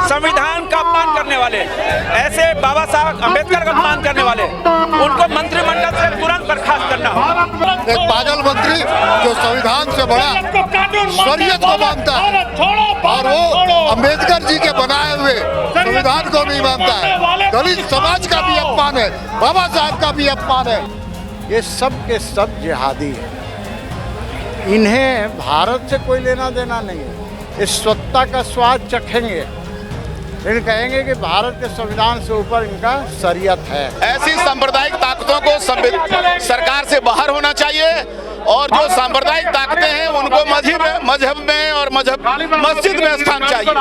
संविधान का अपमान करने वाले, ऐसे बाबा साहब अम्बेडकर का अपमान करने वाले, उनको मंत्रिमंडल से तुरंत बर्खास्त करना होगा। एक पागल मंत्री जो संविधान से बड़ा शरीयत को मानता है और वो अम्बेडकर जी के बनाए हुए संविधान को नहीं मानता है, दलित समाज का भी अपमान है, बाबा साहब का भी अपमान है। ये सब के सब जिहादी है। इन्हें भारत से कोई लेना देना नहीं है। इस स्वतंत्रता का स्वाद चखेंगे, लेकिन कहेंगे कि भारत के संविधान से ऊपर इनका शरीयत है। ऐसी सांप्रदायिक ताकतों को सरकार से बाहर होना चाहिए और जो सांप्रदायिक ताकतें हैं उनको मजहब में और मस्जिद में स्थान चाहिए।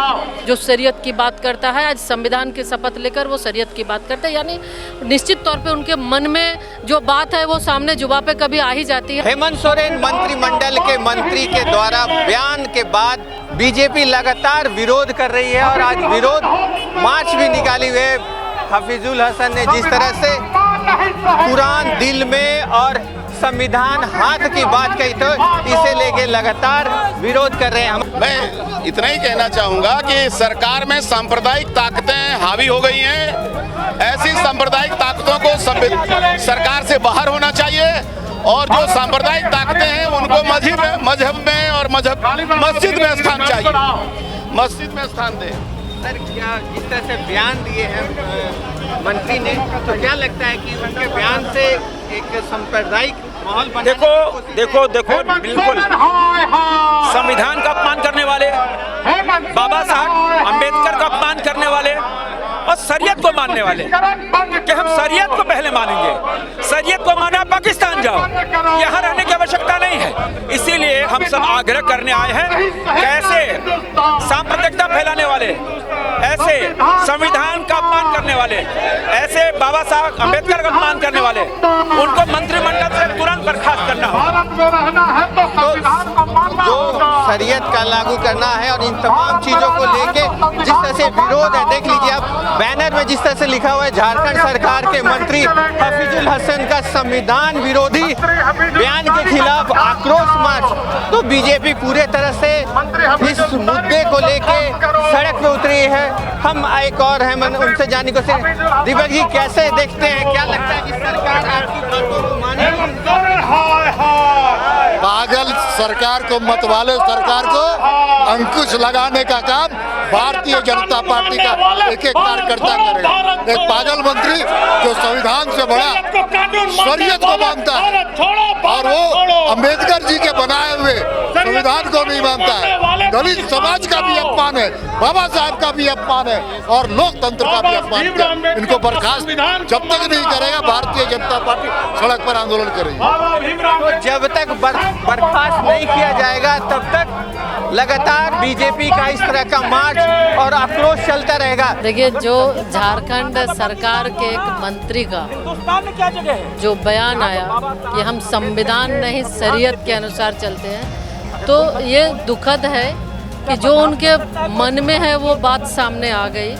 जो शरीयत की बात करता है, आज संविधान की शपथ लेकर वो शरीयत की बात करते हैं, यानी निश्चित तौर पे उनके मन में जो बात है वो सामने जुबान पे कभी आ ही जाती है। हेमंत सोरेन मंत्रिमंडल के मंत्री के द्वारा बयान के बाद बीजेपी लगातार विरोध कर रही है और आज विरोध मार्च भी निकाली हुई है। हफीजुल हसन ने जिस तरह से कुरान दिल में और संविधान हाथ की बात कही तो इसे लेके लगातार विरोध कर रहे हैं। मैं इतना ही कहना चाहूँगा कि सरकार में सांप्रदायिक ताकतें हावी हो गई हैं। ऐसी सांप्रदायिक ताकतों को सरकार से बाहर होना चाहिए और जो सांप्रदायिक ताकतें हैं उनको मजहब में और मस्जिद में स्थान चाहिए, मस्जिद में स्थान दें। सर, क्या जिस तरह से बयान दिए हैं मंत्री ने, तो क्या लगता है कि उनके बयान से एक सांप्रदायिक माहौल बनाने की कोशिश है? देखो बिल्कुल संविधान का अपमान करने वाले, बाबा साहब अम्बेडकर का अपमान करने वाले और शरीयत को मानने वाले कि हम शरीयत को पहले मानेंगे, शरीयत को माना पाकिस्तान जाओ, यहाँ रहने की आवश्यकता नहीं है। इसीलिए हम सब आग्रह करने आए हैं, कैसे सांप्रदायिकता फैलाने वाले, ऐसे संविधान का अपमान करने वाले, ऐसे बाबा साहब अम्बेडकर का अपमान करने वाले, उनको मंत्रिमंडल से तुरंत बर्खास्त करना होगा। जो शरीयत का लागू करना है और इन तमाम चीजों को लेके जिस तरह से विरोध है, देख लीजिए आप बैनर में जिस तरह से लिखा हुआ है झारखंड सरकार के मंत्री हफीजुल हसन का संविधान विरोधी बयान के खिलाफ आक्रोश मार्च। तो बीजेपी पूरे तरह से इस मुद्दे को लेके सड़क पे उतरी है। हम एक और हैं उनसे जानने को से दीपक जी कैसे देखते हैं, क्या लगता है कि सरकार आपकी बातों को मानेगी? पागल सरकार को, मत वाले सरकार को अंकुश लगाने का काम भारतीय जनता पार्टी का एक एक कार्यकर्ता करेगा। एक पागल मंत्री जो संविधान से बड़ा शरीयत को मानता है और वो अम्बेडकर जी के बनाए हुए संविधान को नहीं मानता है, दलित समाज का भी अपमान है, बाबा साहब का भी अपमान है और लोकतंत्र का भी अपमान है। इनको बर्खास्त जब तक नहीं करेगा भारतीय जनता पार्टी सड़क पर आंदोलन करेगी। तो जब तक बर्खास्त नहीं किया जाएगा तब तक लगातार बीजेपी का इस तरह का मार्च और आक्रोश चलता रहेगा। देखिए, जो झारखंड सरकार के एक मंत्री का जो बयान आया कि हम संविधान नहीं शरीयत के अनुसार चलते हैं, तो ये दुखद है कि जो उनके मन में है वो बात सामने आ गई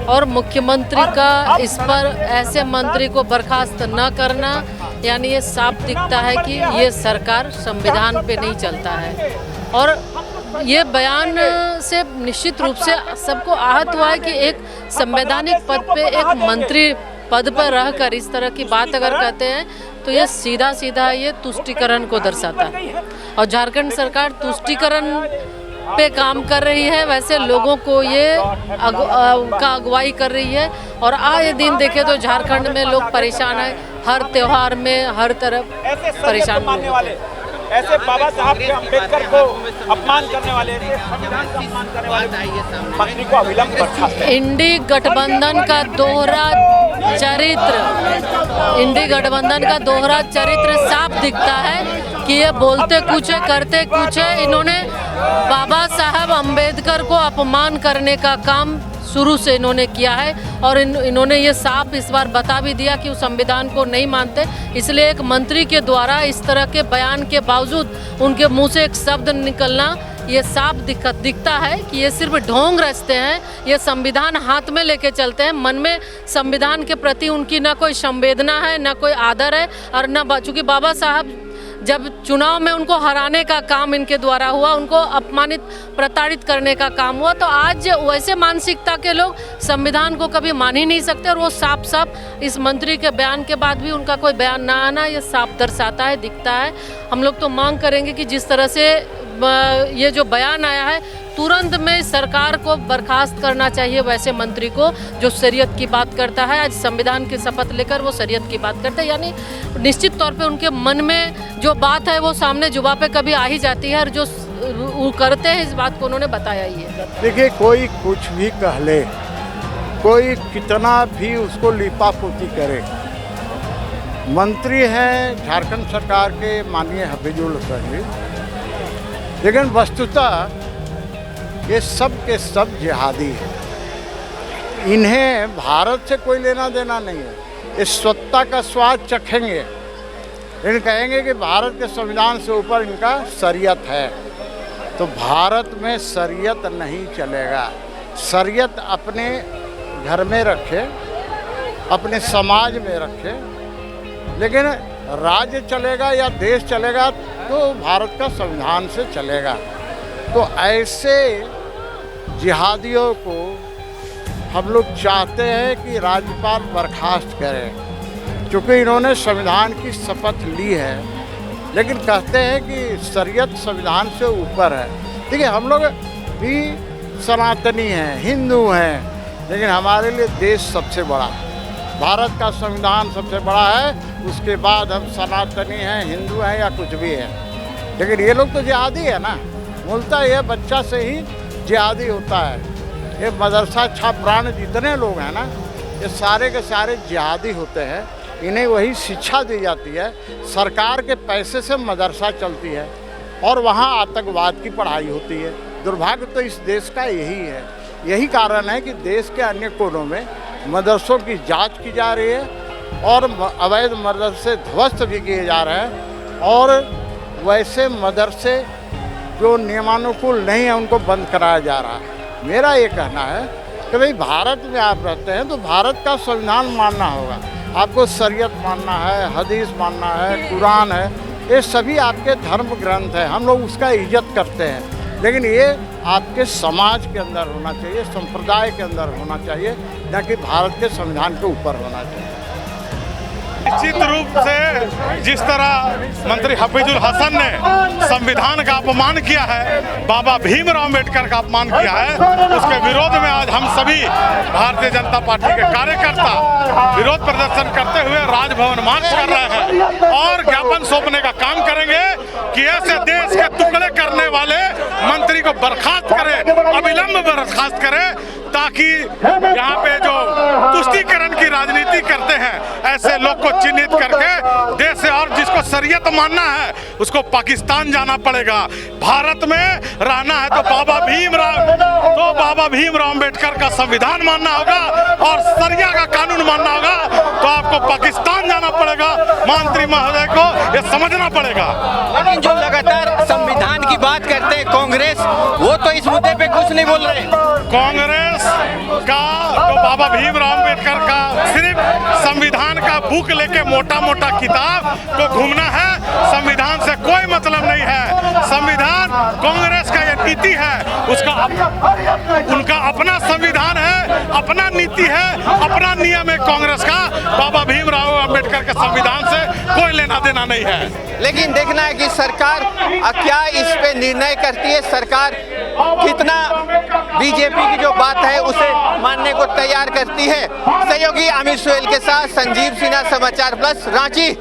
और मुख्यमंत्री का इस पर ऐसे मंत्री को बर्खास्त न करना, यानी ये साफ दिखता है कि ये सरकार संविधान पे नहीं चलता है। और ये बयान से निश्चित रूप से सबको आहत हुआ है कि एक संवैधानिक पद पे एक मंत्री पद पर रहकर इस तरह की बात अगर कहते हैं तो ये सीधा सीधा ये तुष्टीकरण को दर्शाता है। और झारखंड सरकार तुष्टीकरण पे काम कर रही है, वैसे लोगों को ये का अगुवाई कर रही है। और आए दिन देखें तो झारखंड में लोग परेशान हैं, हर त्योहार में हर तरफ परेशान होने वाले, ऐसे बाबा साहब के अम्बेडकर को अपमान करने वाले, संविधान का अपमान करने वाले मंत्री को अविलंब बर्खास्त। इंडी गठबंधन का दोहरा चरित्र साफ दिखता है कि ये बोलते कुछ है करते कुछ है। इन्होंने बाबा साहब अम्बेडकर को अपमान करने का काम शुरू से इन्होंने किया है और इन्होंने ये साफ इस बार बता भी दिया कि वो संविधान को नहीं मानते। इसलिए एक मंत्री के द्वारा इस तरह के बयान के बावजूद उनके मुंह से एक शब्द निकलना ये साफ दिखता है कि ये सिर्फ ढोंग रचते हैं, ये संविधान हाथ में लेके चलते हैं। मन में संविधान के प्रति उनकी ना कोई संवेदना है, ना कोई आदर है और ना, चूँकि बाबा साहब जब चुनाव में उनको हराने का काम इनके द्वारा हुआ, उनको अपमानित प्रताड़ित करने का काम हुआ, तो आज वैसे मानसिकता के लोग संविधान को कभी मान ही नहीं सकते। और वो साफ साफ इस मंत्री के बयान के बाद भी उनका कोई बयान ना आना ये साफ दर्शाता है, दिखता है। हम लोग तो मांग करेंगे कि जिस तरह से ये जो बयान आया है तुरंत में सरकार को बर्खास्त करना चाहिए वैसे मंत्री को जो शरीयत की बात करता है। आज संविधान की शपथ लेकर वो शरीयत की बात करते हैं, यानी निश्चित तौर पे उनके मन में जो बात है वो सामने जुबान पे कभी आ ही जाती है, और जो वो करते हैं इस बात को उन्होंने बताया ही है। देखिए, कोई कुछ भी कह ले, कोई कितना भी उसको लिपापोती करे, मंत्री हैं झारखंड सरकार के माननीय हफीजुल हसन जी, लेकिन वस्तुतः ये सब के सब जिहादी हैं। इन्हें भारत से कोई लेना देना नहीं है। इस सत्ता का स्वाद चखेंगे, लेकिन कहेंगे कि भारत के संविधान से ऊपर इनका शरीयत है। तो भारत में शरीयत नहीं चलेगा। शरीयत अपने घर में रखे, अपने समाज में रखे, लेकिन राज्य चलेगा या देश चलेगा तो भारत का संविधान से चलेगा। तो ऐसे जिहादियों को हम लोग चाहते हैं कि राज्यपाल बर्खास्त करें, क्योंकि इन्होंने संविधान की शपथ ली है, लेकिन कहते हैं कि शरीयत संविधान से ऊपर है। देखिए, हम लोग भी सनातनी हैं, हिंदू हैं, लेकिन हमारे लिए देश सबसे बड़ा, भारत का संविधान सबसे बड़ा है। उसके बाद हम सनातनी हैं, हिंदू हैं या कुछ भी हैं। लेकिन ये लोग तो जिहादी है ना, मूलतः ये बच्चा से ही जिहादी होता है। ये मदरसा छात्रान जितने लोग हैं ना, ये सारे के सारे जिहादी होते हैं। इन्हें वही शिक्षा दी जाती है, सरकार के पैसे से मदरसा चलती है और वहाँ आतंकवाद की पढ़ाई होती है। दुर्भाग्य तो इस देश का यही है। यही कारण है कि देश के अन्य कोनों में मदरसों की जांच की जा रही है और अवैध मदरसे ध्वस्त भी किए जा रहे हैं, और वैसे मदरसे जो नियमानुकूल नहीं है उनको बंद कराया जा रहा है। मेरा ये कहना है कि भाई, भारत में आप रहते हैं तो भारत का संविधान मानना होगा। आपको शरीयत मानना है, हदीस मानना है, कुरान है, ये सभी आपके धर्म ग्रंथ हैं। हम लोग उसका इज्जत करते हैं, लेकिन ये आपके समाज के अंदर होना चाहिए, संप्रदाय के अंदर होना चाहिए, न कि भारत के संविधान के ऊपर होना चाहिए। निश्चित रूप से जिस तरह मंत्री हफीजुल हसन ने संविधान का अपमान किया है, बाबा भीमराव अम्बेडकर का अपमान किया है, उसके विरोध में आज हम सभी भारतीय जनता पार्टी के कार्यकर्ता विरोध प्रदर्शन करते हुए राजभवन मार्च कर रहे हैं और ज्ञापन सौंपने का काम करेंगे कि ऐसे देश के टुकड़े करने वाले मंत्री को बर्खास्त करे, अविलंब बर्खास्त करे, ताकि यहाँ पे जो तुष्टीकरण की राजनीति करते हैं ऐसे लोग को चिन्हित करके देश से, और जिसको शरीयत मानना है उसको पाकिस्तान जाना पड़ेगा। भारत में रहना है तो बाबा भीमराव अम्बेडकर का संविधान मानना होगा और शरिया का कानून मानना होगा, तो आपको पाकिस्तान जाना पड़ेगा। मंत्री महोदय को ये समझना पड़ेगा। लेकिन जो लगातार संविधान की बात करते हैं कांग्रेस, वो तो इस मुद्दे पे कुछ नहीं बोल रहे। कांग्रेस का जो बाबा भीमराव अम्बेडकर का सिर्फ संविधान का बुक लेके मोटा मोटा किताब को घूमना है, संविधान से कोई मतलब नहीं है। संविधान कांग्रेस का ये नीति है, उनका अपना संविधान है, अपना नीति है, अपना नियम है कांग्रेस का। बाबा भीमराव अम्बेडकर के संविधान से कोई लेना देना नहीं है। लेकिन देखना है कि सरकार क्या इस पे निर्णय करती है, सरकार कितना बीजेपी की जो बात है उसे मानने को तैयार करती है। सहयोगी आमिर सोहेल के साथ संजीव सिन्हा, समाचार प्लस, रांची।